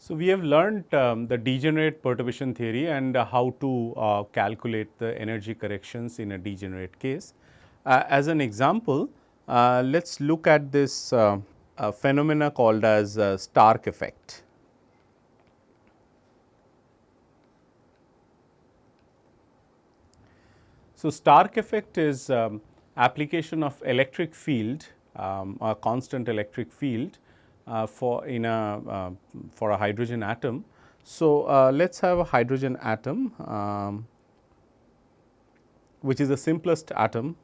So, we have learned the degenerate perturbation theory and how to calculate the energy corrections in a degenerate case. As an example, let us look at this phenomena called as Stark effect. So, Stark effect is application of electric field, a constant electric field for a hydrogen atom. So, let us have a hydrogen atom which is the simplest atom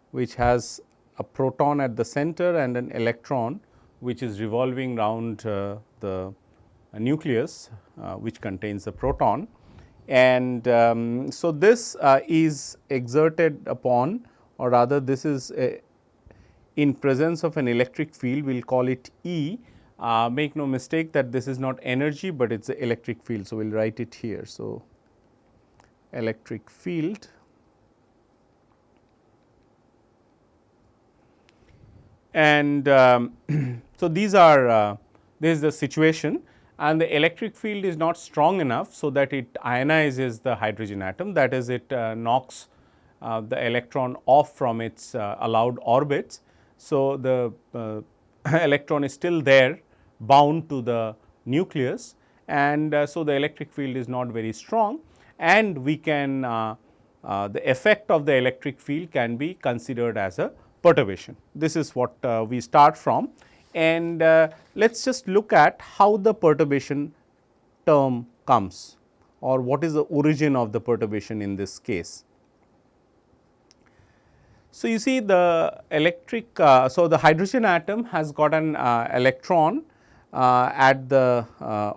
which has a proton at the center and an electron which is revolving around the nucleus which contains the proton. And so, this is exerted upon, or rather this is in presence of an electric field, we will call it E. Make no mistake that this is not energy, but it is the electric field. So, we will write it here. So, electric field and so these are this is the situation, and the electric field is not strong enough. So, that it ionizes the hydrogen atom, that is it knocks the electron off from its allowed orbits. So, the electron is still there bound to the nucleus, and so the electric field is not very strong, and we can the effect of the electric field can be considered as a perturbation. This is what we start from, and let us just look at how the perturbation term comes, or what is the origin of the perturbation in this case. So, you see the electric, so the hydrogen atom has got an electron at the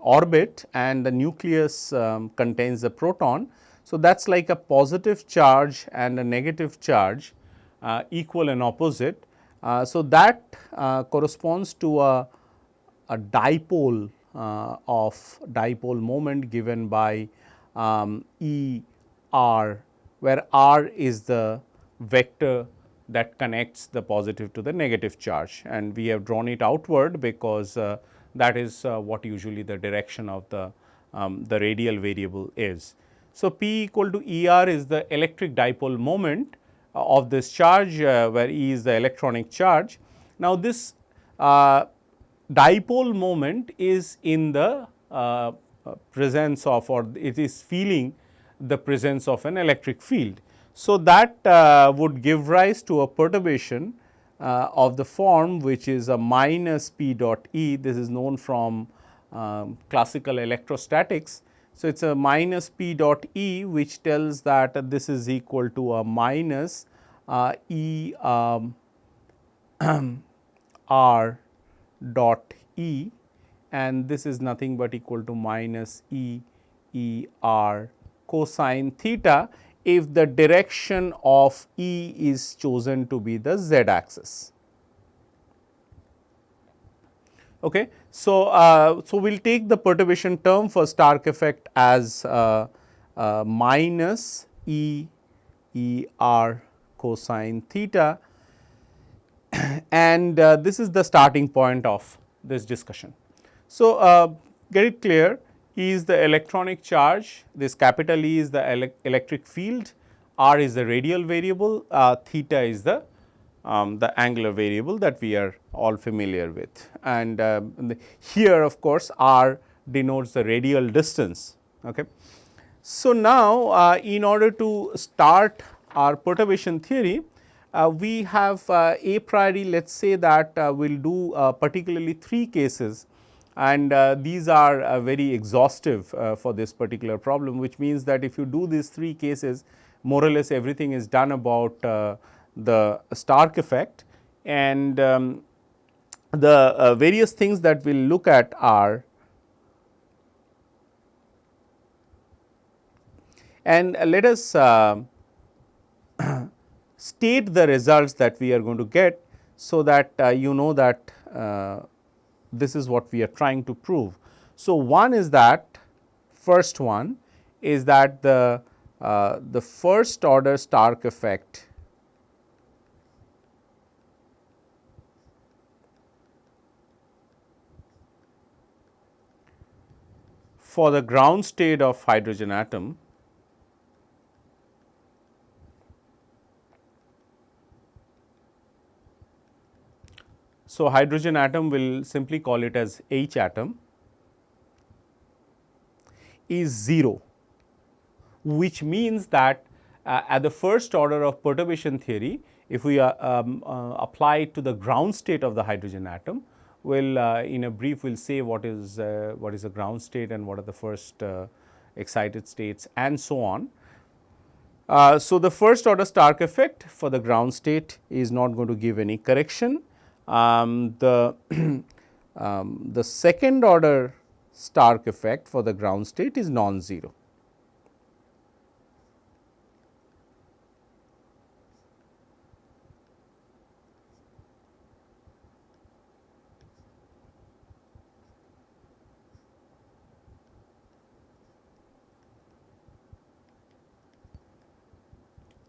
orbit, and the nucleus contains the proton. So, that is like a positive charge and a negative charge equal and opposite. So, that corresponds to a dipole of dipole moment given by E r, where r is the vector that connects the positive to the negative charge, and we have drawn it outward because that is what usually the direction of the radial variable is. So, P equal to E r is the electric dipole moment of this charge, where E is the electronic charge. Now, this dipole moment is in the presence of, or it is feeling the presence of an electric field. So, that would give rise to a perturbation of the form which is a minus P dot E. This is known from classical electrostatics. So, it is a minus P dot E, which tells that this is equal to a minus E r dot E, and this is nothing but equal to minus E r cosine theta if the direction of E is chosen to be the z axis. Okay. So, so we will take the perturbation term for Stark effect as minus E r cosine theta, and this is the starting point of this discussion. So, get it clear, E is the electronic charge, this capital E is the electric field, r is the radial variable, theta is the angular variable that we are all familiar with, and here of course, r denotes the radial distance. Okay. So, now in order to start our perturbation theory, we have a priori, let us say that we will do particularly 3 cases, and these are very exhaustive for this particular problem, which means that if you do these 3 cases, more or less everything is done about the Stark effect, and the various things that we will look at are, and let us state the results that we are going to get, so that you know that this is what we are trying to prove. So, one is that, first one is that the first order Stark effect for the ground state of hydrogen atom, so hydrogen atom, will simply call it as H atom, is 0, which means that at the first order of perturbation theory, if we apply it to the ground state of the hydrogen atom, we'll in a brief we will say what is the ground state and what are the first excited states and so on. So, the first order Stark effect for the ground state is not going to give any correction. The second order Stark effect for the ground state is non-zero.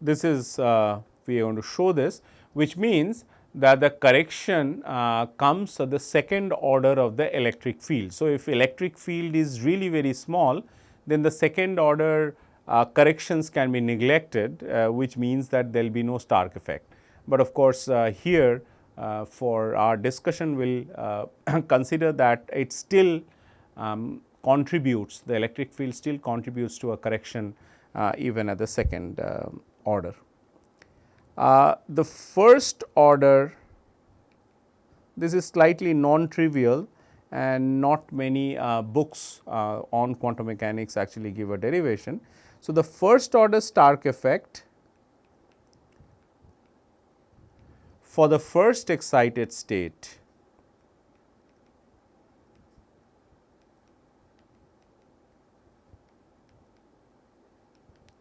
This is we are going to show this, which means that the correction comes at the second order of the electric field. So, if electric field is really very small, then the second order corrections can be neglected, which means that there will be no Stark effect. But of course, here for our discussion we will consider that it still contributes, the electric field still contributes to a correction even at the second order. The first order, this is slightly non-trivial and not many books on quantum mechanics actually give a derivation. So, the first order Stark effect for the first excited state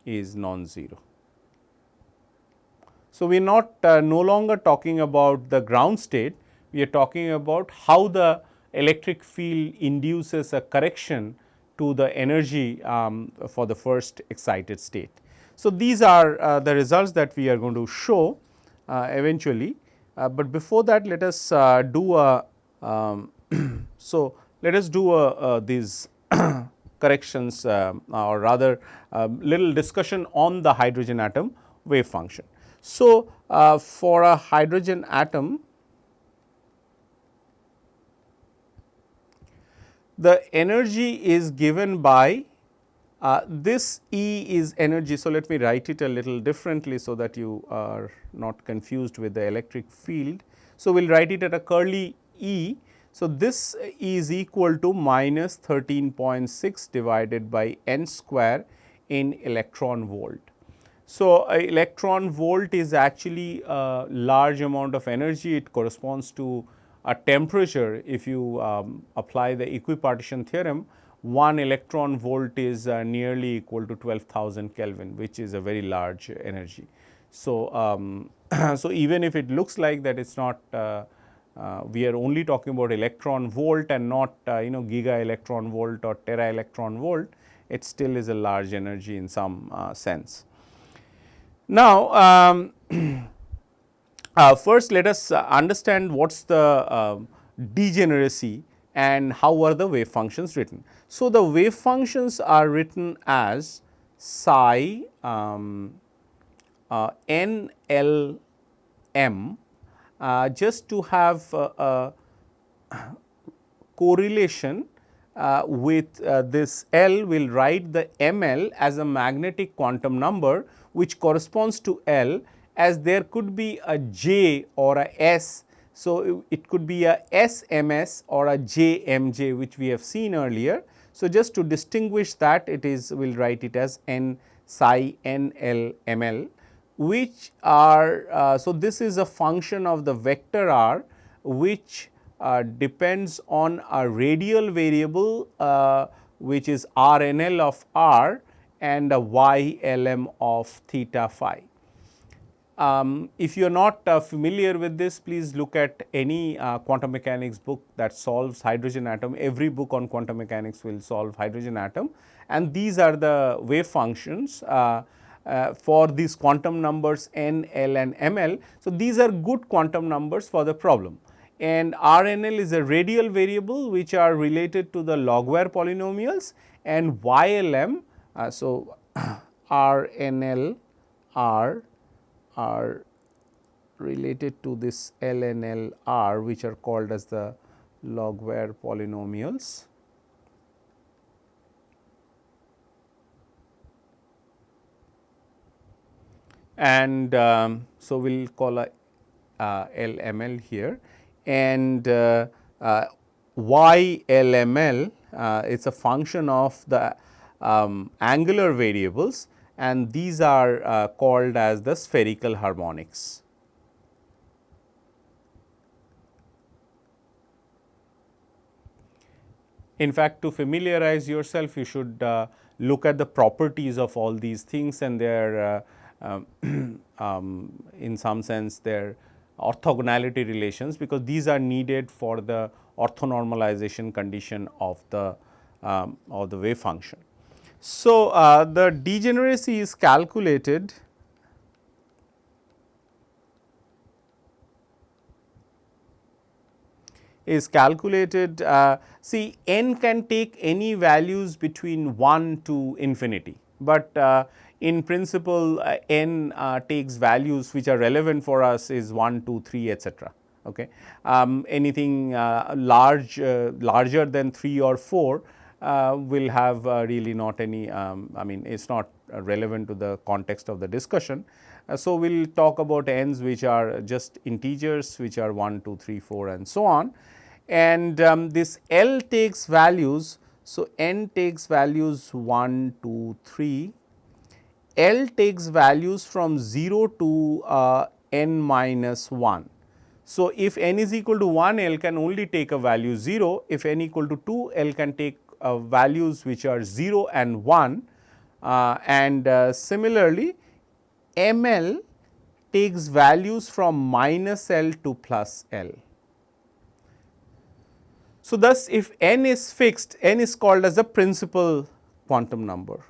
is non-zero. So, we are not no longer talking about the ground state, we are talking about how the electric field induces a correction to the energy for the first excited state. So, these are the results that we are going to show eventually, but before that let us do a so let us do these corrections or rather little discussion on the hydrogen atom wave function. So, for a hydrogen atom, the energy is given by this E is energy. So, let me write it a little differently, so that you are not confused with the electric field. So, we will write it at a curly E. So, this is equal to minus 13.6 divided by n square in electron volt. So, a electron volt is actually a large amount of energy. It corresponds to a temperature. If you apply the equipartition theorem, 1 electron volt is nearly equal to 12,000 Kelvin, which is a very large energy. So, so even if it looks like that it is not we are only talking about electron volt and not giga electron volt or tera electron volt, it still is a large energy in some sense. Now, first let us understand what is the degeneracy and how are the wave functions written. So, the wave functions are written as psi n l m, just to have a correlation with this L, we will write the ml as a magnetic quantum number, which corresponds to L, as there could be a J or a S. So, it could be a SMS or a JMJ, which we have seen earlier. So, just to distinguish that, it is we will write it as n psi n l m l, which are so this is a function of the vector r, which depends on a radial variable which is r n l of r and a y l m of theta phi. If you are not familiar with this, please look at any quantum mechanics book that solves hydrogen atom. Every book on quantum mechanics will solve hydrogen atom, and these are the wave functions for these quantum numbers n, l and m l. So, these are good quantum numbers for the problem. and RNL is a radial variable which are related to the log-ware polynomials, and YLM. So, RNL are related to this LNLR, which are called as the log-ware polynomials. And so, we will call a LML here, and YLML it's a function of the angular variables, and these are called as the spherical harmonics. In fact, to familiarize yourself, you should look at the properties of all these things and their in some sense their orthogonality relations, because these are needed for the orthonormalization condition of the wave function. So, the degeneracy is calculated see, n can take any values between 1 to infinity, but in principle n takes values which are relevant for us is 1, 2, 3 etc. Okay. Anything larger than 3 or 4 will have really not any I mean it is not relevant to the context of the discussion. So, we will talk about n's which are just integers which are 1, 2, 3, 4 and so on, and this L takes values. So, n takes values 1, 2, 3, L takes values from 0 to n minus 1. So, if n is equal to 1, L can only take a value 0, if n equal to 2, L can take values which are 0 and 1, and similarly ML takes values from minus L to plus L. So, thus if n is fixed, n is called as a principal quantum number.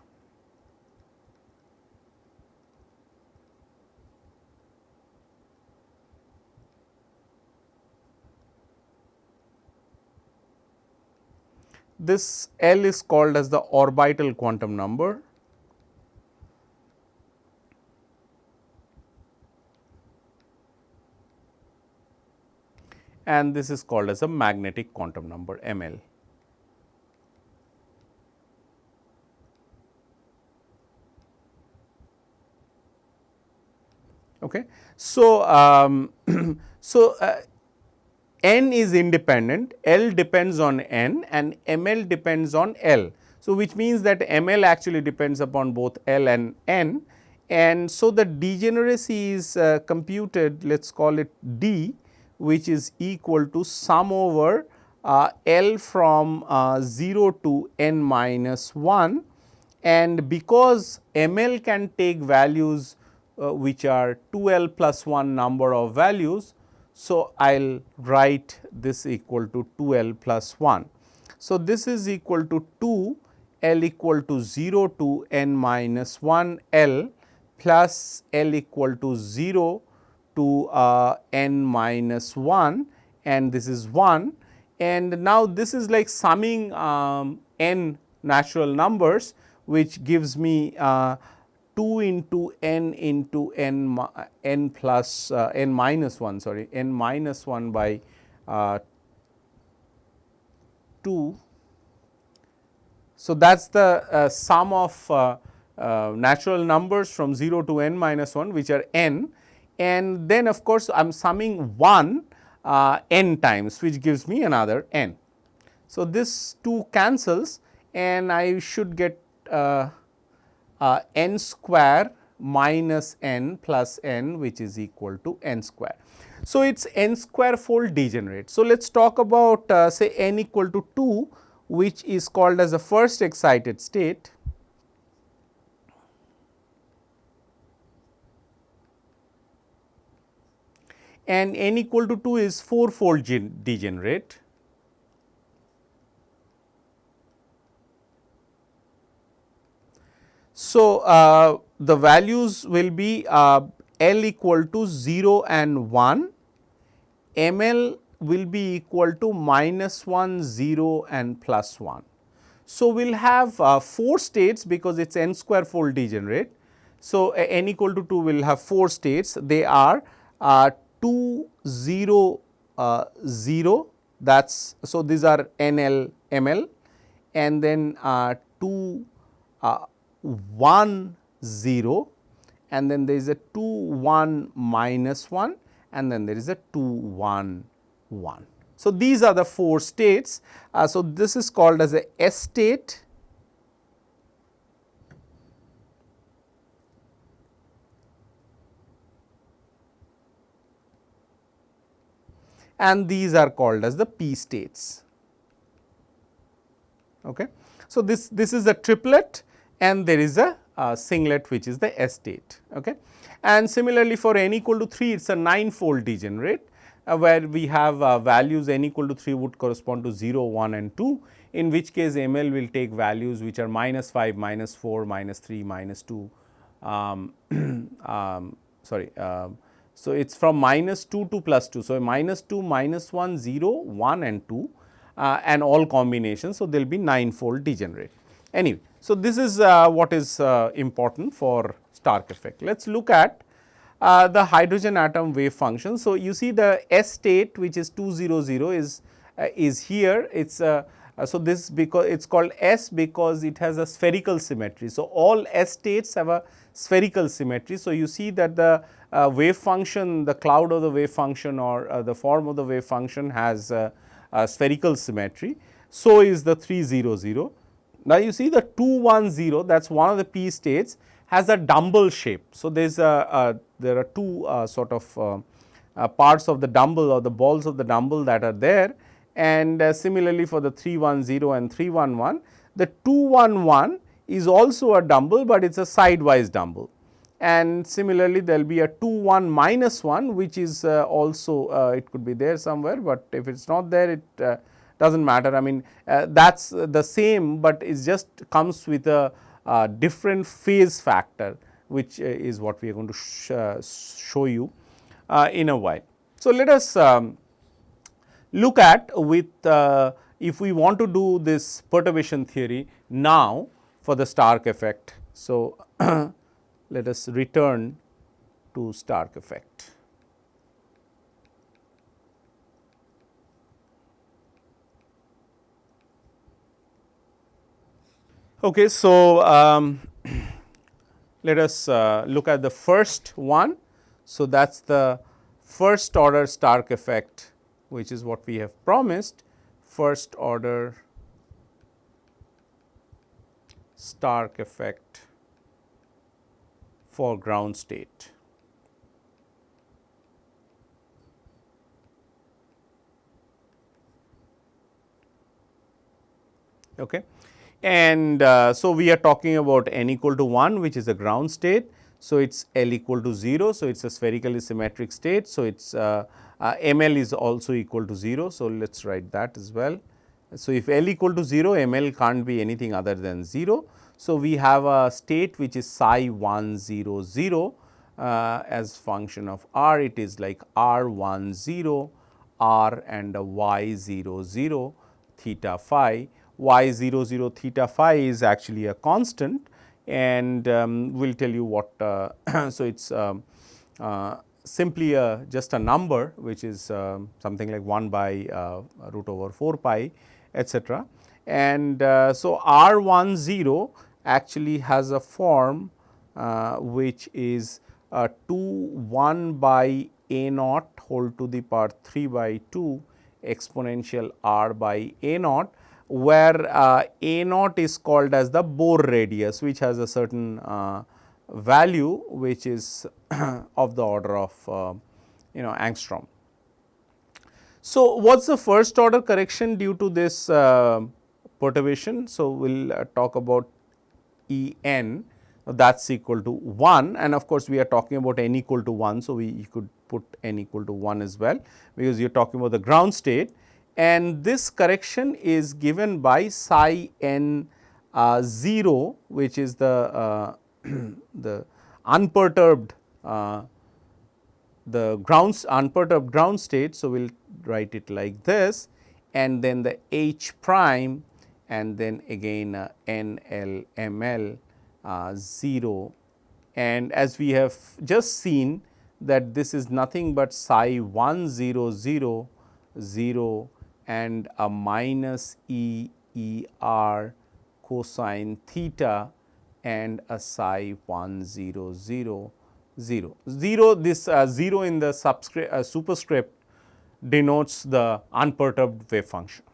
This L is called as the orbital quantum number. And this is called as a magnetic quantum number ML. Okay. So, n is independent, L depends on n and ML depends on L. So, which means that ML actually depends upon both L and n, and so the degeneracy is computed, let us call it D, which is equal to sum over L from 0 to n minus 1, and because ML can take values which are 2L plus 1 number of values. So, I will write this equal to 2L plus 1. So, this is equal to 2 L equal to 0 to n minus 1 L plus L equal to 0 to n minus 1, and this is 1, and now this is like summing n natural numbers, which gives me 2 into n plus n minus 1 sorry n minus 1 by 2. So, that is the sum of natural numbers from 0 to n minus 1, which are n, and then of course, I am summing 1 n times, which gives me another n. So, this 2 cancels and I should get n square minus n plus n, which is equal to n square. So, it is n square fold degenerate. So, let us talk about say n equal to 2, which is called as the first excited state. And n equal to 2 is 4-fold degenerate. So, the values will be L equal to 0 and 1, ML will be equal to -1, 0 and +1. So, we will have 4 states because it is n square fold degenerate. So, n equal to 2 will have 4 states. They are 2, 0, 0, that is, so these are NL, ML, and then 2, 1, 0, and then there is a 2, 1, -1, and then there is a 2, 1, 1. So, these are the 4 states. So, this is called as a S state, and these are called as the P states. Okay. So, this is a triplet and there is a singlet which is the S state. Okay. And similarly, for n equal to 3 it is a 9-fold degenerate, where we have values n equal to 3 would correspond to 0, 1 and 2, in which case ML will take values which are -5, -4, -3, -2, sorry. So, it is from -2 to +2. So, -2, -1, 0, 1 and 2 and all combinations. So, there will be 9-fold degenerate. Anyway, so this is what is important for Stark effect. Let us look at the hydrogen atom wave function. So, you see the S state which is 200 is here. It is so this because it is called S because it has a spherical symmetry. So, all S states have a spherical symmetry. So, you see that the wave function, the cloud of the wave function or the form of the wave function has a spherical symmetry. So, is the 300. Now, you see the 210, that is one of the P states, has a dumbbell shape. So, there is there are two sort of parts of the dumbbell or the balls of the dumbbell that are there, and similarly for the 310 and 311, the 211 is also a dumbbell, but it is a sidewise dumbbell, and similarly there will be a 21 -1 which is also it could be there somewhere, but if it is not there it does not matter. I mean that is the same, but it just comes with a different phase factor, which is what we are going to show you in a while. So, let us look at with if we want to do this perturbation theory now for the Stark effect. So, let us return to Stark effect. Okay, so let us look at the first one. So, that is the first order Stark effect, which is what we have promised, first order Stark effect for ground state. Okay. And so, we are talking about n equal to 1, which is a ground state. So, it is L equal to 0. So, it is a spherically symmetric state. So, it is ML is also equal to 0. So, let us write that as well. So, if L equal to 0, ML can't be anything other than 0. So, we have a state which is psi 1 0 0 as function of r. It is like r 1 0 r and a y 0 0 theta phi. Y 0 0 theta phi is actually a constant, and we will tell you what. So, it is simply just a number which is something like 1 by root over 4 pi etcetera. And so, r 1 0 actually has a form which is 2 1 by a naught whole to the power 3 by 2 exponential r by a naught, where a naught is called as the Bohr radius, which has a certain value which is of the order of angstrom. So, what is the first order correction due to this perturbation? So, we will talk about E n, that is equal to 1, and of course, we are talking about n equal to 1. So, we could put n equal to 1 as well, because you are talking about the ground state, and this correction is given by psi n 0, which is the the unperturbed the grounds unperturbed ground state. So, we will write it like this, and then the H prime, and then again N L M L 0, and as we have just seen that this is nothing but psi 1 0 0 0 and a minus E E R cosine theta and a psi 1 0 0 0 0. This 0 in the superscript denotes the unperturbed wave function.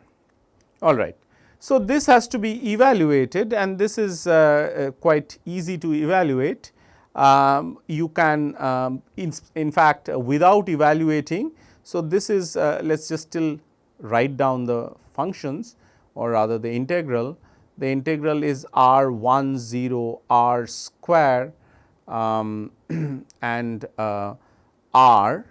All right. So, this has to be evaluated, and this is quite easy to evaluate. You can in fact without evaluating. So, this is let us just still write down the functions, or rather the integral. The integral is r 1 0 r square and r,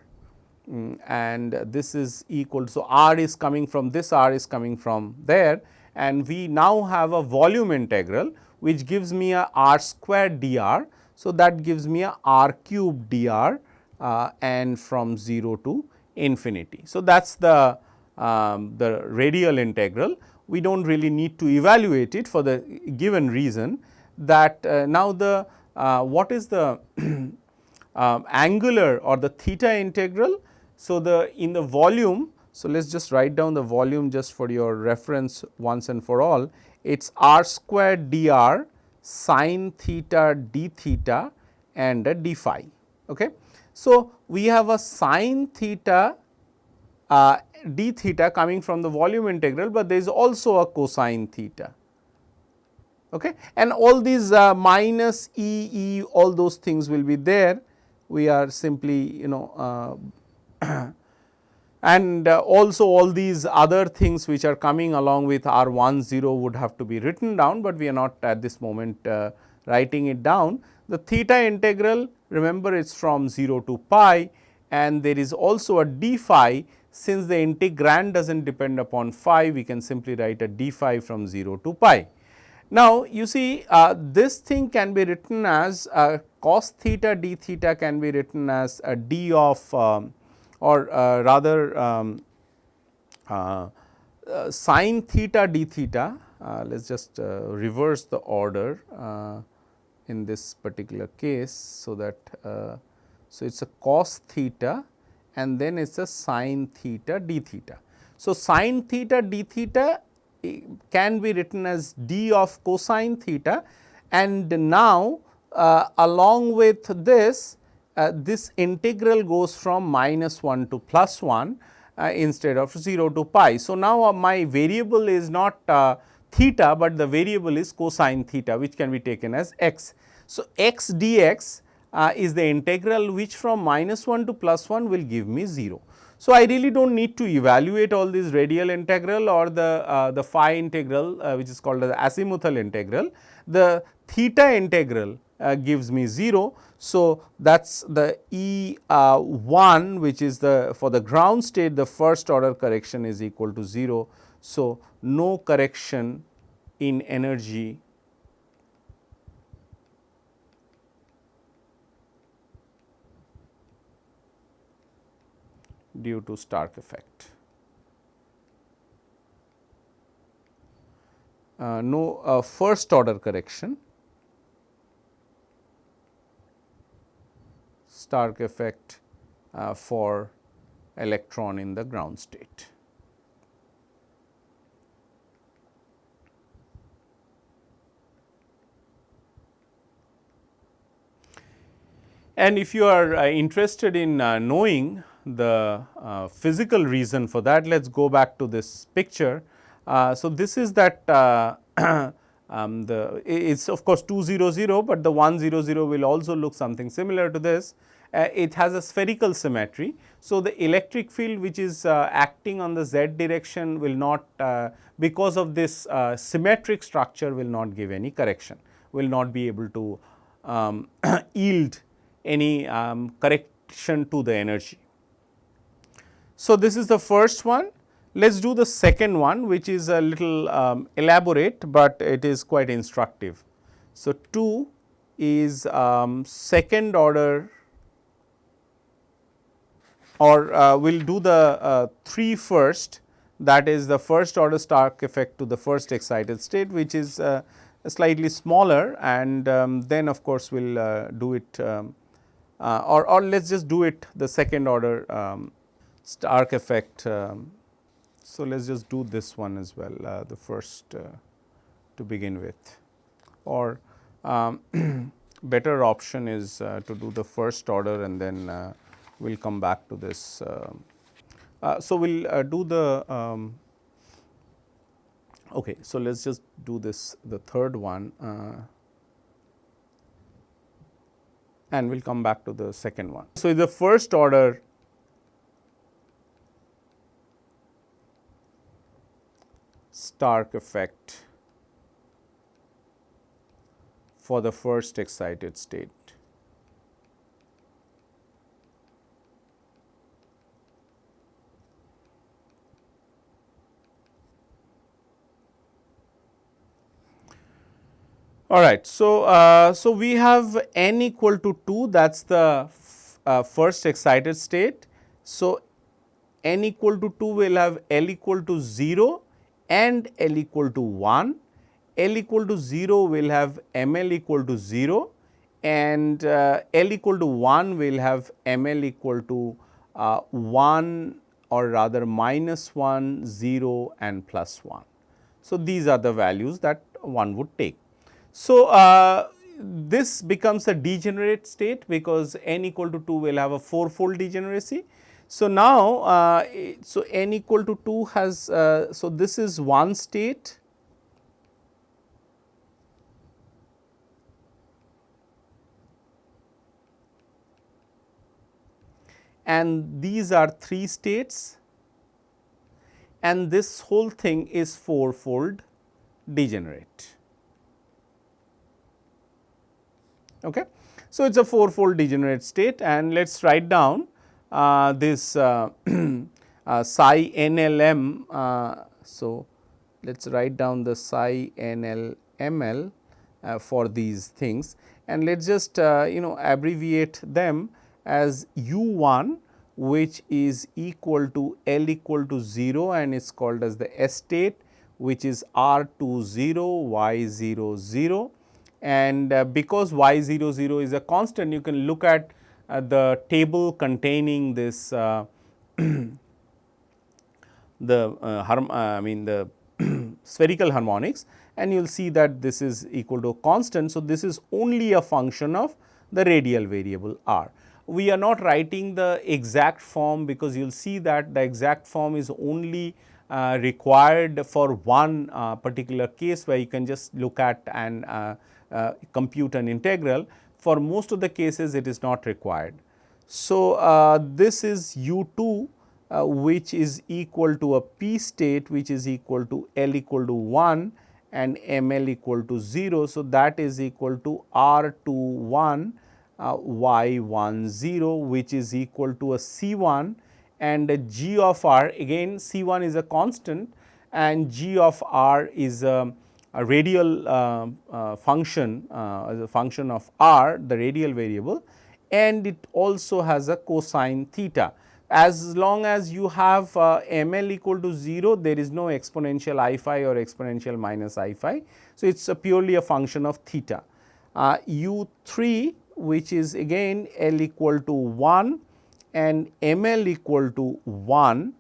and this is equal. So, r is coming from this, r is coming from there, and we now have a volume integral which gives me a r square dr. So, that gives me a r cube dr and from 0 to infinity. So, that is the radial integral. We do not really need to evaluate it for the given reason that now the what is the angular or the theta integral. So, in the volume, so let us just write down the volume just for your reference once and for all. It is r square dr sin theta d theta and a d phi. Okay. So, we have a sin theta d theta coming from the volume integral, but there is also a cosine theta. Okay. And all these minus E, all those things will be there. We are simply and also all these other things which are coming along with r 1 0 would have to be written down, but we are not at this moment writing it down. The theta integral, remember, it is from 0 to pi, and there is also a d phi. Since the integrand does not depend upon phi, we can simply write a d phi from 0 to pi. Now, you see this thing can be written as cos theta d theta can be written as a d of or rather sin theta d theta. Let us just reverse the order in this particular case. So, that so it is a cos theta and then it is a sin theta d theta. So, sin theta d theta can be written as d of cosine theta, and now along with this this integral goes from minus 1 to plus 1 instead of 0 to pi. So, now my variable is not theta, but the variable is cosine theta, which can be taken as x. So, x dx is the integral which from minus 1 to plus 1 will give me 0. So, I really do not need to evaluate all this radial integral or the phi integral which is called the azimuthal integral. The theta integral gives me 0. So, that is the E 1, which is the for the ground state, the first order correction is equal to 0. So, no correction in energy due to Stark effect. No first order correction, Stark effect for electron in the ground state. And if you are interested in knowing the physical reason for that, let us go back to this picture. So, this is that it is of course 2 0 0, but the 1 0 0 will also look something similar to this. It has a spherical symmetry. So, the electric field which is acting on the z direction will not because of this symmetric structure will not give any correction, will not be able to yield any correction to the energy. So, this is the first one. Let us do the second one, which is a little elaborate, but it is quite instructive. So, 2 is second order or we will do the 3 first, that is the first order Stark effect to the first excited state, which is slightly smaller, and then of course we will do it or let us just do it the second order Stark effect. So, let us just do this one as well, the first to begin with, or better option is to do the first order and then we will come back to this. So, we will do the okay. So, let us just do this the third one and we will come back to the second one. So, the first order Stark effect for the first excited state. All right. So, so we have n equal to 2, that is the first excited state. So, n equal to 2 will have L equal to 0 and L equal to 1. L equal to 0 will have ML equal to 0 and L equal to 1 will have ML equal to 1 or rather minus 1, 0 and plus 1. So, these are the values that one would take. So, this becomes a degenerate state because n equal to 2 will have a 4-fold degeneracy. So, now, so n equal to 2 has, so this is one state and these are 3 states and this whole thing is 4-fold degenerate. Okay. So, it is a 4-fold degenerate state and let us write down this psi NLM. So, let us write down the psi NLML for these things and let us just abbreviate them as U1, which is equal to L equal to 0 and is called as the S state, which is R2 0 Y 0 0. And because y 0 0 is a constant, you can look at the table containing this the spherical harmonics and you will see that this is equal to a constant. So, this is only a function of the radial variable r. We are not writing the exact form because you will see that the exact form is only required for one particular case where you can just look at and compute an integral. For most of the cases it is not required. So, this is U2 which is equal to a p state which is equal to L equal to 1 and ML equal to 0. So, that is equal to R21 Y10 which is equal to a C1 and a G of R, again C1 is a constant and G of R is a radial function as a function of R, the radial variable, and it also has a cosine theta. As long as you have ML equal to 0, there is no exponential I phi or exponential minus I phi. So, it is purely a function of theta. U3, which is again L equal to 1 and ML equal to 1,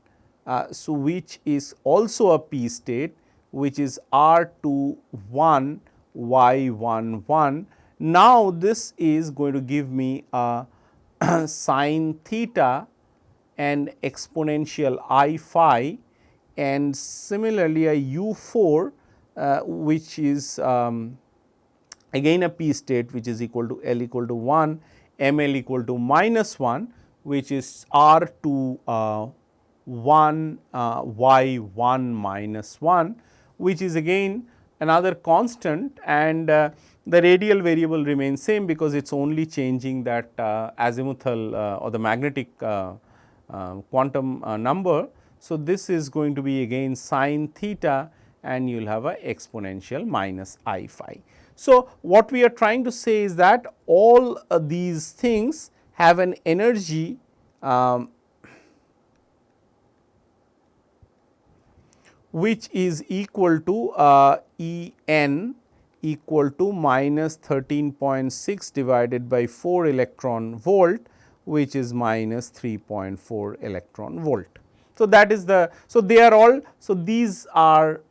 so which is also a p state, which is R21 Y11. Now, this is going to give me a sine theta and exponential I phi, and similarly a U4 which is again a p state which is equal to L equal to 1, ML equal to minus 1, which is R2 1 Y1 minus 1, which is again another constant, and the radial variable remains same because it is only changing that azimuthal or the magnetic quantum number. So, this is going to be again sine theta and you will have a exponential minus I phi. So, what we are trying to say is that all these things have an energy which is equal to E n equal to minus 13.6 divided by 4 electron volt, which is minus 3.4 electron volt. So, that is the, so they are all, so these are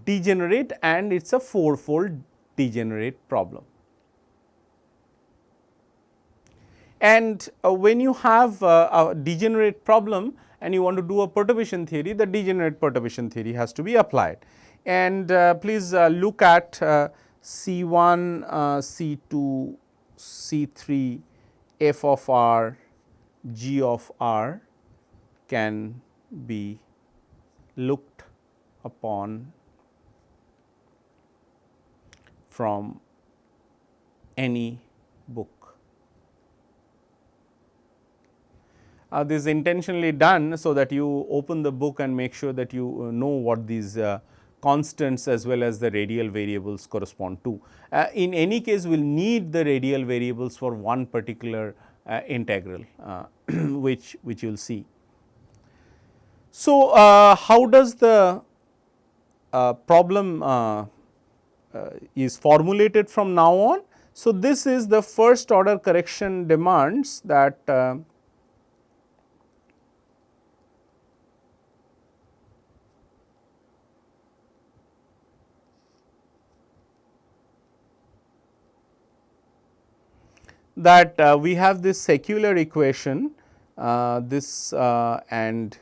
degenerate and it is a fourfold degenerate problem. And when you have a degenerate problem and you want to do a perturbation theory, the degenerate perturbation theory has to be applied. And please look at C1, C2, C3, f of r, g of r can be looked upon from any book. This is intentionally done so that you open the book and make sure that you know what these constants as well as the radial variables correspond to. In any case, we will need the radial variables for one particular integral, which you will see. So, how does the problem is formulated from now on? So, this is the first order correction demands that we have this secular equation, this and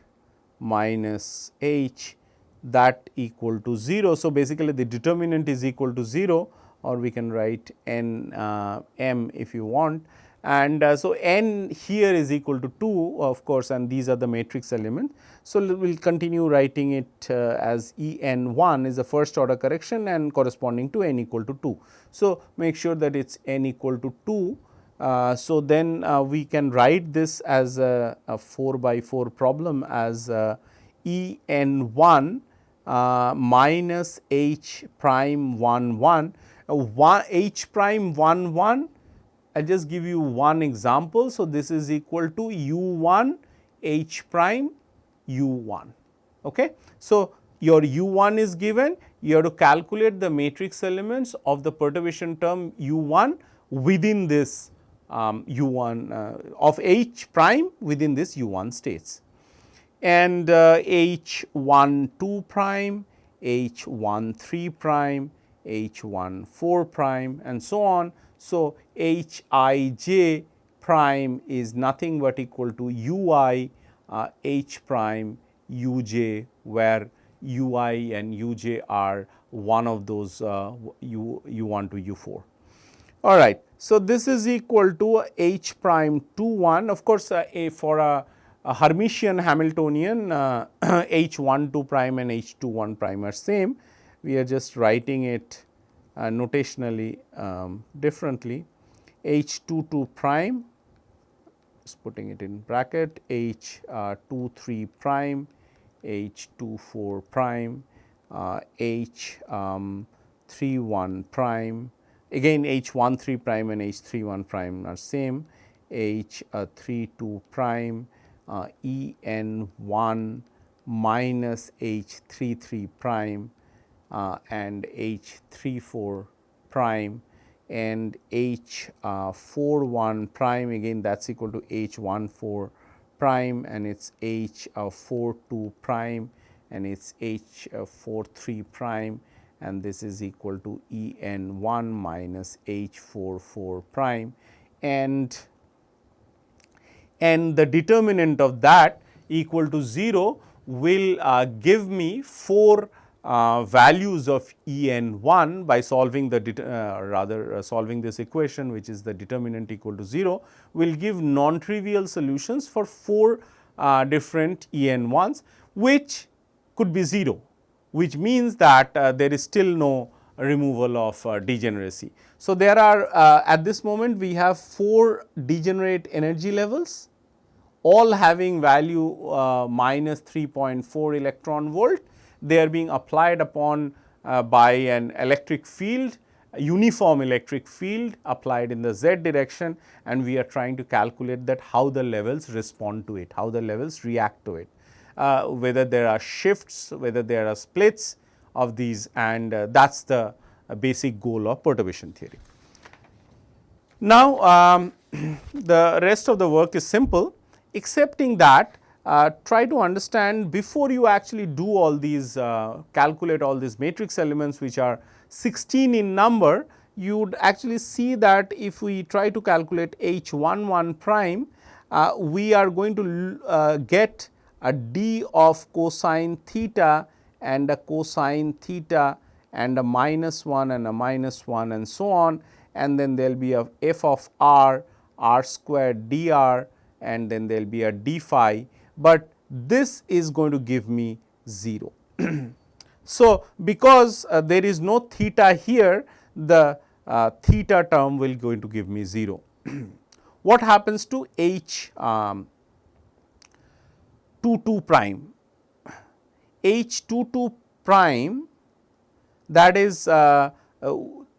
minus h that equal to 0. So, basically the determinant is equal to 0, or we can write n m if you want, and so n here is equal to 2 of course, and these are the matrix elements. So, we will continue writing it as E n 1 is the first order correction and corresponding to n equal to 2. So, make sure that it is n equal to 2. So, then we can write this as a 4 by 4 problem as E n 1 minus h prime 1 1, h prime 1 1. I will just give you one example. So, this is equal to u 1 h prime u 1. Okay. So, your u 1 is given, you have to calculate the matrix elements of the perturbation term u 1 within this u 1 of h prime within this u 1 states, and h 1 2 prime, h 1 3 prime, h 1 4 prime and so on. So, h I j prime is nothing but equal to u I h prime u j, where u I and u j are one of those u 1 to u 4. All right. So, this is equal to h prime 2 1. Of course, for a Hermitian Hamiltonian h 1 2 prime and h 2 1 prime are same. We are just writing it notationally differently. H 2 2 prime, just putting it in bracket, h 2 3 prime, h 2 4 prime, h 3 1 prime. Again h 1 3 prime and h 3 1 prime are same, h 3 2 prime, E n 1 minus h 3 3 prime and h 3 4 prime, and h 4 1 prime, again that is equal to h 1 4 prime, and it is h 4 2 prime, and it is h 4 3 prime, and this is equal to E n 1 minus h 4 4 prime, and the determinant of that equal to 0 will give me 4 values of E n 1 by solving the solving this equation, which is the determinant equal to 0, will give non-trivial solutions for 4 different E n 1s, which could be 0, which means that there is still no removal of degeneracy. So, there are at this moment we have 4 degenerate energy levels, all having value minus 3.4 electron volt. They are being applied upon by an electric field, a uniform electric field applied in the z direction, and we are trying to calculate that how the levels respond to it, how the levels react to it. whether there are shifts, whether there are splits of these, and that is the basic goal of perturbation theory. Now, the rest of the work is simple, excepting that try to understand before you actually do all these calculate all these matrix elements which are 16 in number, you would actually see that if we try to calculate H11 prime, we are going to get a d of cosine theta and a cosine theta and a -1 and a -1 and so on, and then there will be a f of r, r squared dr, and then there will be a d phi, but this is going to give me 0. So, because there is no theta here, the theta term will going to give me 0. What happens to H 22 prime? H 22 prime, that is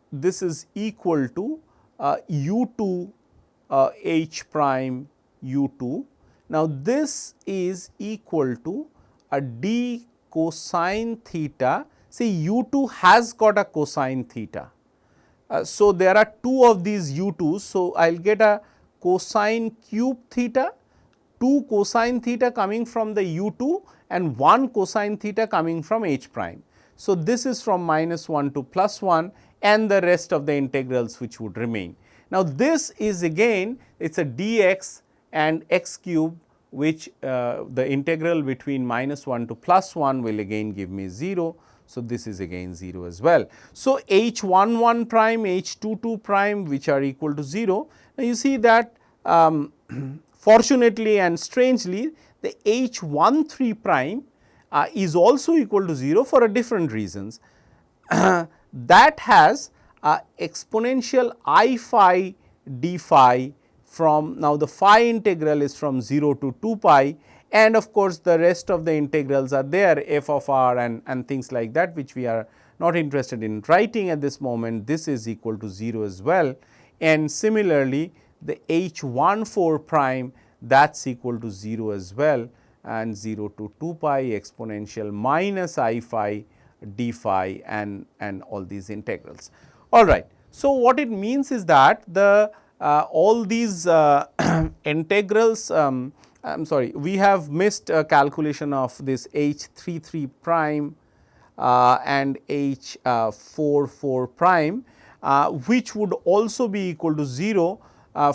this is equal to u2 h prime u2. Now, this is equal to a d cosine theta. See, u2 has got a cosine theta. So, there are two of these u2s. So, I will get a cosine cube theta, 2 cosine theta coming from the u2 and 1 cosine theta coming from h prime. So, this is from -1 to +1 and the rest of the integrals which would remain. Now, this is again it is a dx and x cube, which the integral between -1 to +1 will again give me 0. So, this is again 0 as well. So, H11 prime, H22 prime, which are equal to 0. Now, you see that fortunately and strangely the H13 prime is also equal to 0 for a different reasons. That has exponential I phi d phi from, now the phi integral is from 0 to 2 pi, and of course, the rest of the integrals are there, f of r and things like that, which we are not interested in writing at this moment. This is equal to 0 as well, and similarly the H14 prime, that is equal to 0 as well, and 0 to 2 pi exponential minus I phi d phi and all these integrals. All right. So, what it means is that the all these integrals, I am sorry, we have missed a calculation of this H33 prime and H44 prime, which would also be equal to 0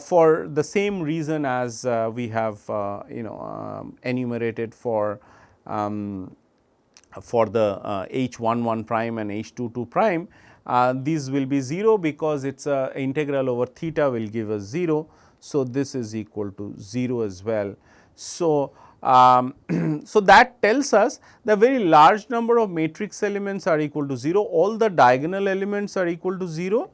for the same reason as we have enumerated for the H11 prime and H22 prime. These will be 0 because it is a integral over theta will give us 0. So, this is equal to 0 as well. So, so that tells us the very large number of matrix elements are equal to 0, all the diagonal elements are equal to 0,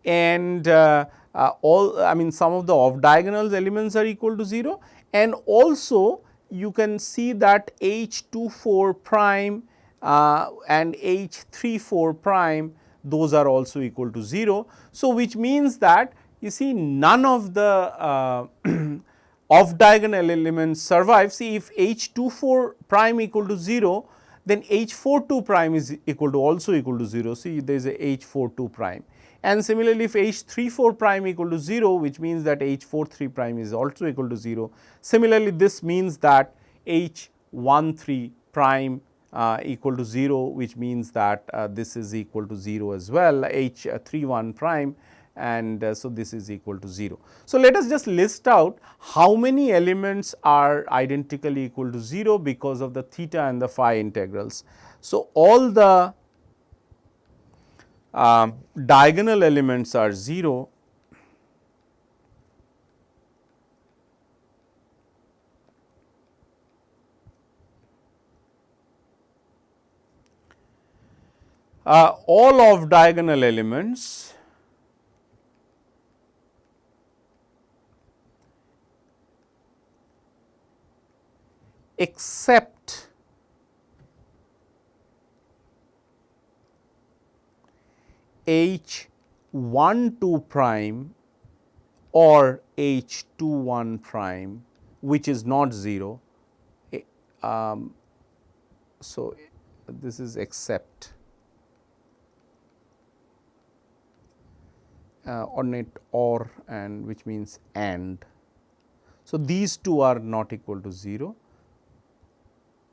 and all, I mean some of the off diagonal elements are equal to 0, and also you can see that H24 prime and H34 prime, those are also equal to 0. So, which means that you see none of the off diagonal elements survive. See, if H24 prime equal to 0, then H42 prime is equal to also equal to 0. See, there is a H42 prime, and similarly if H34 prime equal to 0, which means that H43 prime is also equal to 0. Similarly, this means that H13 prime equal to 0, which means that this is equal to 0 as well, H31 prime, and so this is equal to 0. So, let us just list out how many elements are identically equal to 0 because of the theta and the phi integrals. So, all the diagonal elements are 0, all of diagonal elements except H12 prime or H21 prime, which is not 0, so this is except ordinate or and which means and. So, these two are not equal to 0,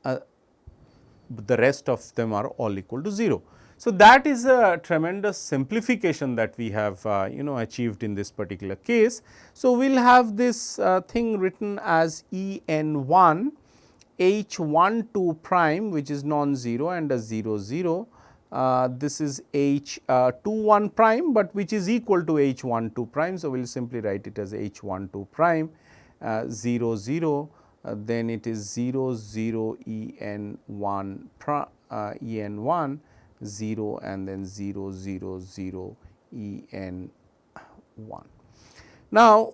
the rest of them are all equal to 0. So, that is a tremendous simplification that we have achieved in this particular case. So, we will have this thing written as E n 1 H 1 2 prime which is non-zero and a 0 0. This is H 2 1 prime, but which is equal to H 1 2 prime. So, we will simply write it as H 1 2 prime 0 0. Then it is 0 0 E n 1 E n 1 0 and then 0 0 0 E n 1. Now,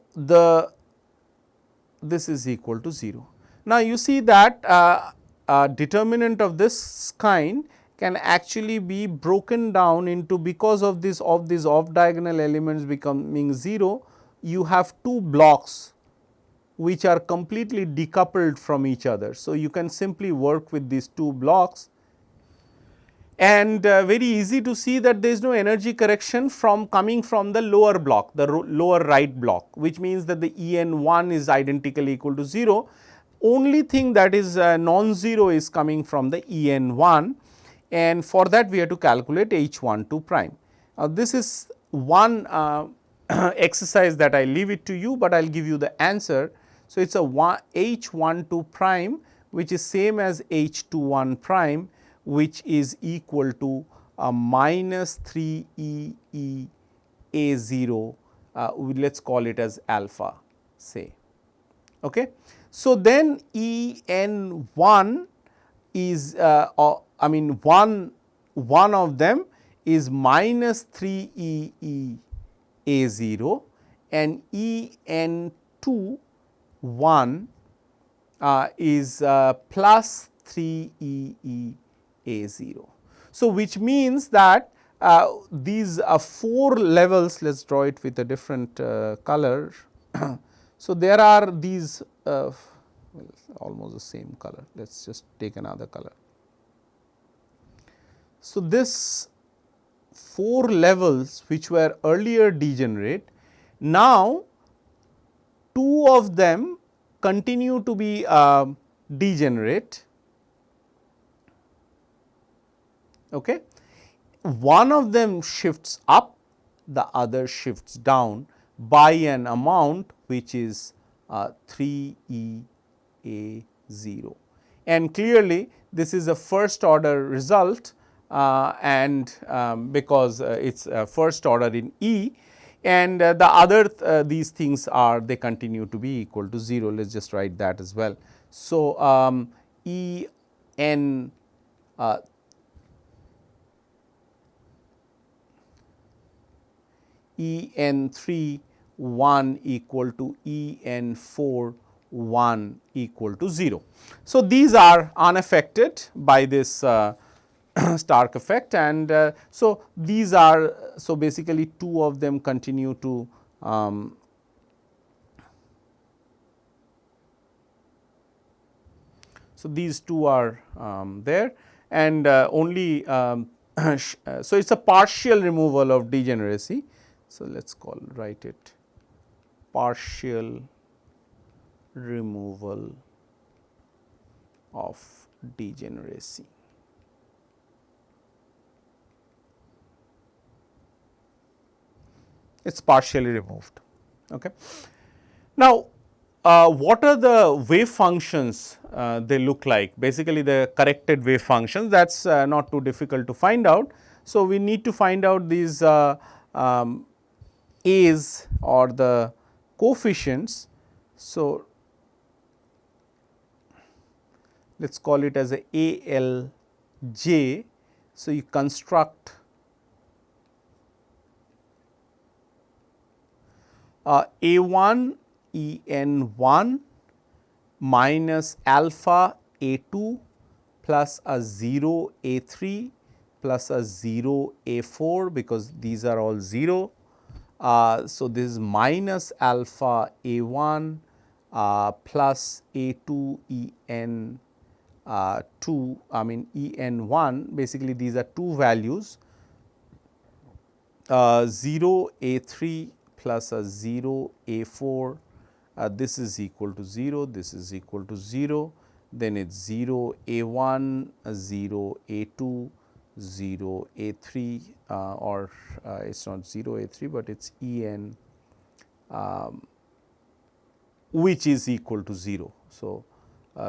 this is equal to 0. Now, you see that determinant of this kind can actually be broken down into, because of these off diagonal elements becoming 0, you have two blocks which are completely decoupled from each other. So, you can simply work with these two blocks, and very easy to see that there is no energy correction coming from the lower block, the lower right block, which means that the E n 1 is identically equal to 0. Only thing that is non-zero is coming from the E n 1, and for that we have to calculate H 1 2 prime. This is one exercise that I leave it to you, but I will give you the answer. So, it is a H 1 2 prime which is same as H 2 1 prime, which is equal to minus 3 E E A 0, let us call it as alpha say. Okay. So, then E n 1 is one of them is minus 3 E E A 0 and E n 2 1 is plus 3 E E A 0. So, which means that these 4 levels, let us draw it with a different color. So, there are these almost the same color, let us just take another color. So, this 4 levels which were earlier degenerate, now 2 of them continue to be degenerate. Okay. One of them shifts up, the other shifts down by an amount which is 3 E A 0, and clearly this is a first order result, and because it is first order in E, and the other these things are, they continue to be equal to 0. Let us just write that as well. So, E n E n 3 1 equal to E n 4 1 equal to 0. So, these are unaffected by this Stark effect, and so these are, so basically 2 of them continue to so these 2 are there, and only so it is a partial removal of degeneracy. So, let us write it partial removal of degeneracy. It is partially removed. Okay. Now, what are the wave functions they look like? Basically, the corrected wave functions, that is not too difficult to find out. So, we need to find out these A's or the coefficients. So, let us call it as a ALJ. So, you construct A1 E n 1 minus alpha A2 plus a 0 A3 plus a 0 A4, because these are all 0. So, this is minus alpha A1 plus A2 E n 2, I mean En1, basically these are two values, 0 A3 plus a 0 A4, this is equal to 0, this is equal to 0, then it is 0 A1, 0 A2, 0 A3, or it is not 0 A3, but it is En which is equal to 0. So,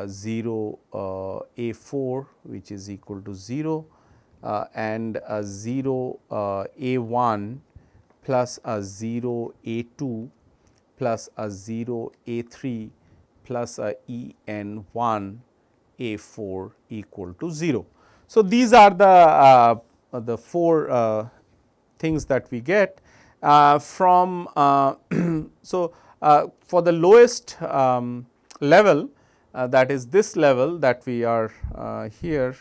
0 A4 which is equal to 0, and 0 A1 plus a 0 A2 plus a 0 A3 plus a En1 A4 equal to 0. So, these are the four things that we get from so for the lowest level, that is this level that we are here.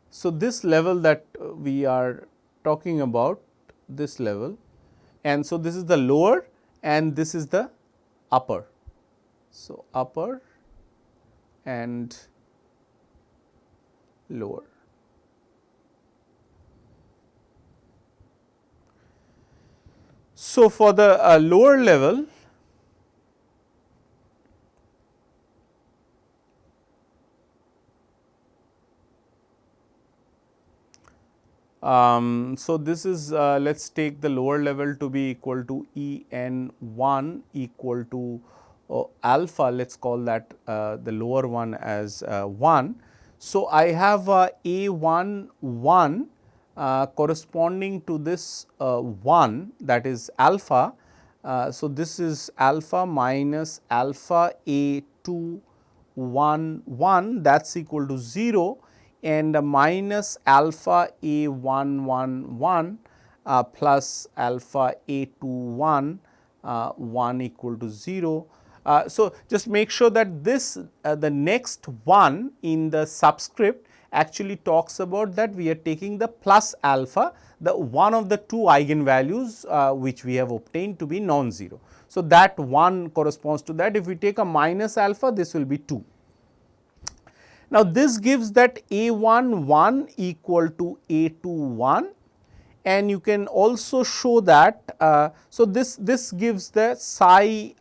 So, this level that we are talking about, this level, and so this is the lower and this is the upper. So, upper and lower. So, for the lower level, so this is let us take the lower level to be equal to En1 equal to alpha, let us call that the lower one as 1. So, I have A1 1 corresponding to this 1, that is alpha. So, this is alpha minus alpha A2 1 1, that is equal to 0, and minus alpha A 1 1 1 plus alpha A 2 1 1 equal to 0. So, just make sure that this the next one in the subscript actually talks about that we are taking the plus alpha, the one of the two eigenvalues which we have obtained to be non-zero. So, that one corresponds to that. If we take a minus alpha, this will be 2. Now, this gives that A1 1 equal to A2 1, and you can also show that. So, this gives the psi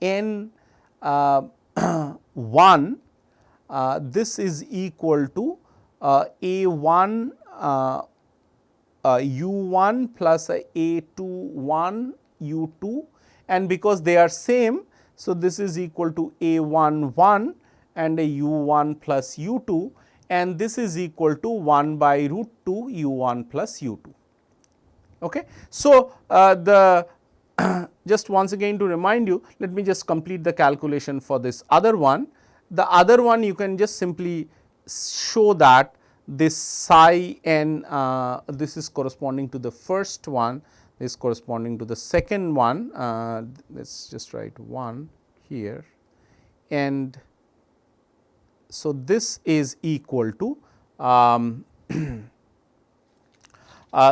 n 1, this is equal to A1 U1 plus A2 1 U2, and because they are same. So, this is equal to A1 1 and a U1 plus U2, and this is equal to 1 by root 2 U1 plus U2. Okay. So, the just once again to remind you, let me just complete the calculation for this other one. The other one you can just simply show that this psi n, this is corresponding to the first one, this is corresponding to the second one, let us just write 1 here, and so this is equal to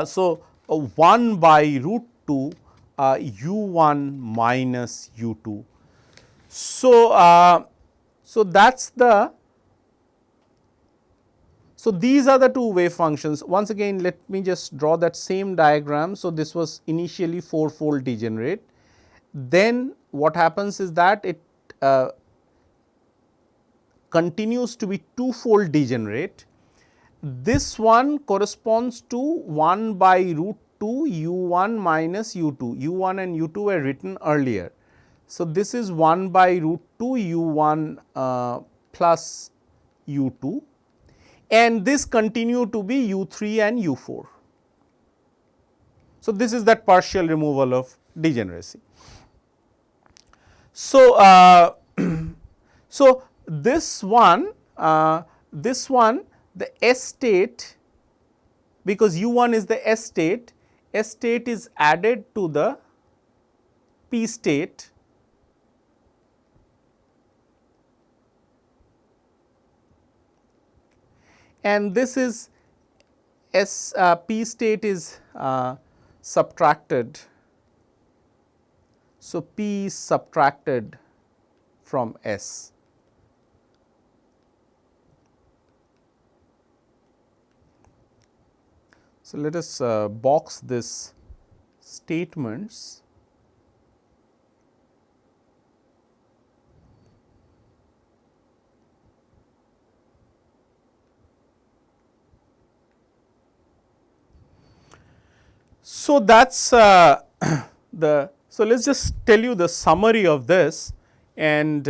so 1 by root 2 U1 minus U2. So, so that is the, so these are the two wave functions. Once again, let me just draw that same diagram. So, this was initially 4-fold degenerate, then what happens is that it continues to be 2-fold degenerate. This one corresponds to 1 by root 2 U1 minus U2, U1 and U2 were written earlier. So, this is 1 by root 2 U1 plus U2, and this continue to be U3 and U4. So, this is that partial removal of degeneracy. So, so this one the S state, because U1 is the S state is added to the P state, and this is S P state is subtracted. So, P is subtracted from S. So, let us box this statements. So, that is the, so let us just tell you the summary of this, and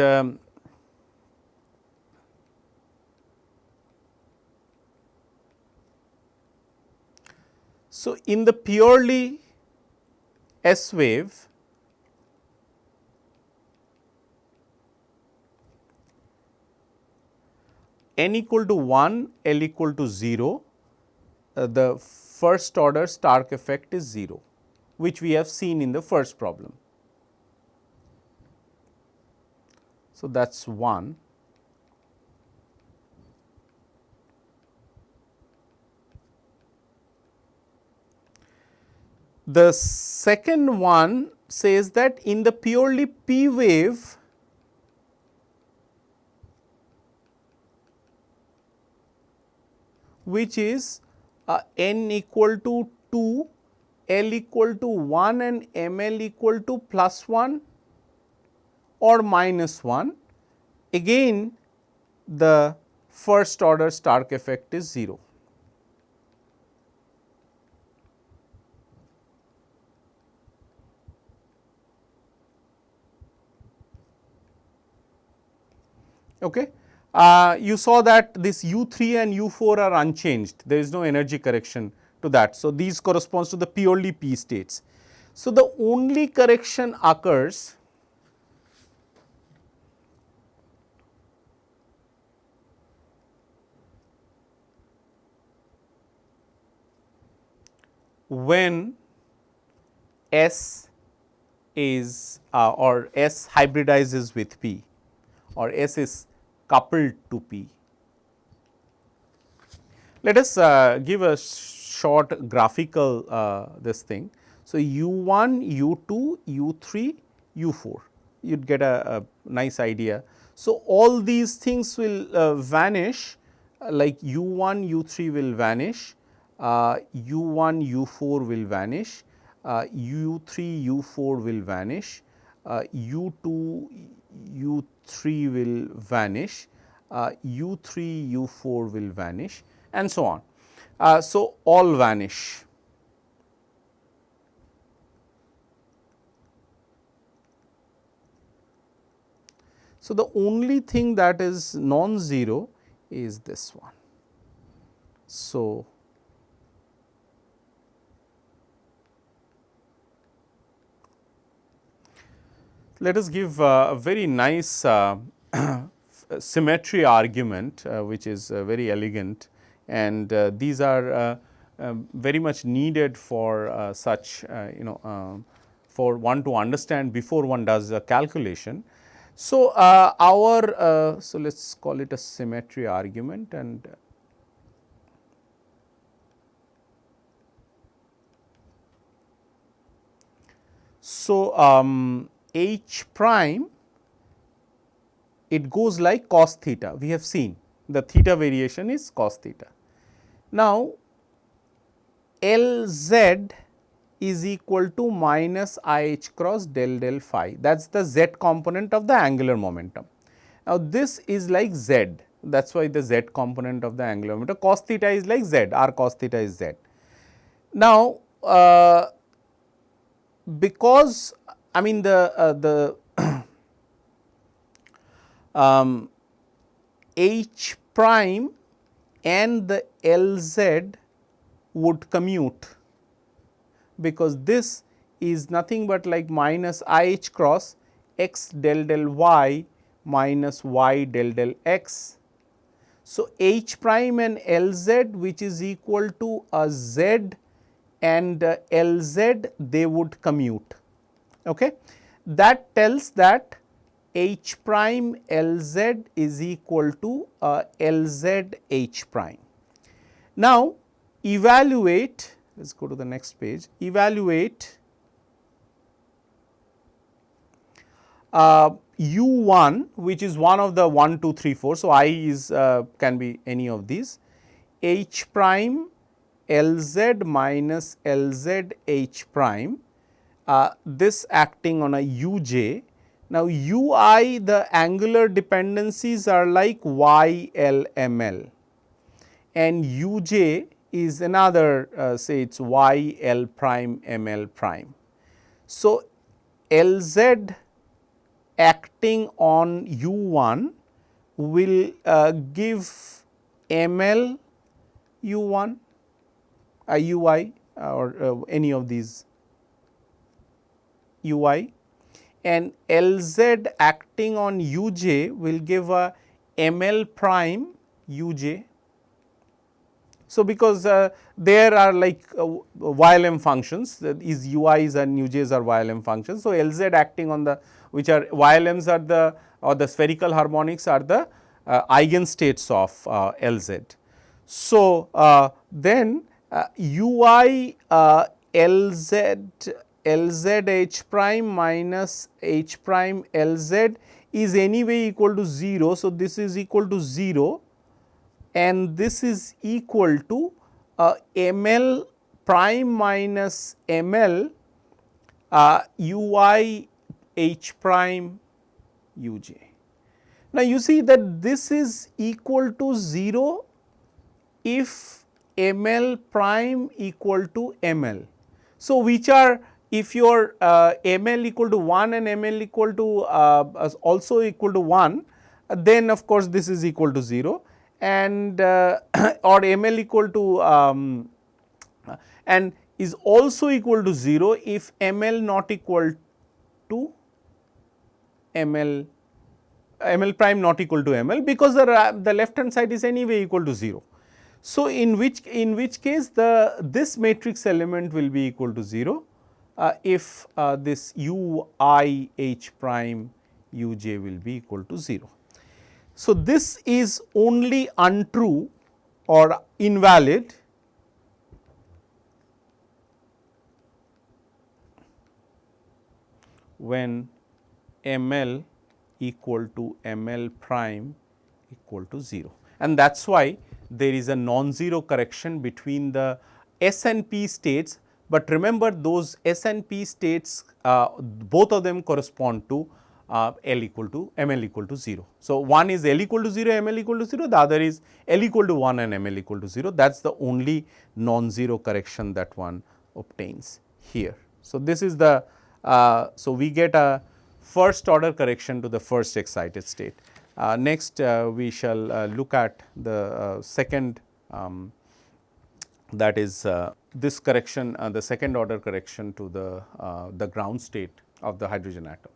so in the purely S wave, n equal to 1, L equal to 0, the first order Stark effect is 0, which we have seen in the first problem. So, that is 1. The second one says that in the purely P wave, which is n equal to 2, L equal to 1 and ML equal to plus 1 or minus 1, again the first order Stark effect is 0. Okay. You saw that this U3 and U4 are unchanged, there is no energy correction to that. So, these corresponds to the purely P states. So, the only correction occurs when S is or S hybridizes with P, or S is coupled to P. Let us give a short graphical this thing. So, U1, U2, U3, U4, you would get a nice idea. So, all these things will vanish, like U1, U3 will vanish, U1, U4 will vanish, U3, U4 will vanish, U2, U3 will vanish, U3, U4 will vanish, and so on. So, all vanish. So, the only thing that is non-zero is this one. So, let us give a very nice symmetry argument, which is very elegant, and these are very much needed for such for one to understand before one does a calculation. So, so let us call it a symmetry argument, and so H prime, it goes like cos theta, we have seen the theta variation is cos theta. Now, Lz is equal to minus IH cross del del phi, that is the z component of the angular momentum. Now, this is like z, that is why the z component of the angular momentum, cos theta is like z, r cos theta is z. Now, because I mean the H prime and the Lz would commute, because this is nothing but like minus IH cross x del del y minus y del del x. So, H prime and Lz, which is equal to a z and Lz, they would commute. Okay. That tells that H prime Lz is equal to Lz H prime. Now, evaluate, let us go to the next page, evaluate U1, which is one of the 1, 2, 3, 4. So, I is can be any of these, H prime Lz minus Lz H prime, this acting on a uj. Now, ui, the angular dependencies are like y l m l, and uj is another say it is y l prime m l prime. So, Lz acting on u1 will give ml u1 ui or any of these ui, and Lz acting on uj will give a ml prime uj. So, because there are like YLM functions, these ui's and uj's are YLM functions. So, Lz acting on the, which are YLMs are the, or the spherical harmonics are the eigenstates of Lz. So, then ui Lz H prime minus H prime Lz is anyway equal to 0. So, this is equal to 0, and this is equal to ml prime minus ml ui H prime uj. Now, you see that this is equal to 0 if ml prime equal to ml. So, which are, if your ml equal to 1 and ml equal to also equal to 1, then of course, this is equal to 0, and or ml equal to and is also equal to 0 if ml not equal to ml, ml prime not equal to ml, because the left hand side is anyway equal to 0. So, in which case this matrix element will be equal to 0 if this ui H prime uj will be equal to 0. So, this is only untrue or invalid when ml equal to ml prime equal to 0, and that is why there is a non-zero correction between the S and P states, but remember those S and P states both of them correspond to L equal to ml equal to 0. So, one is L equal to 0, ml equal to 0, the other is L equal to 1 and ml equal to 0. That is the only non-zero correction that one obtains here. So, this is the so we get a first order correction to the first excited state. Next we shall look at the second, that is this correction, the second order correction to the ground state of the hydrogen atom.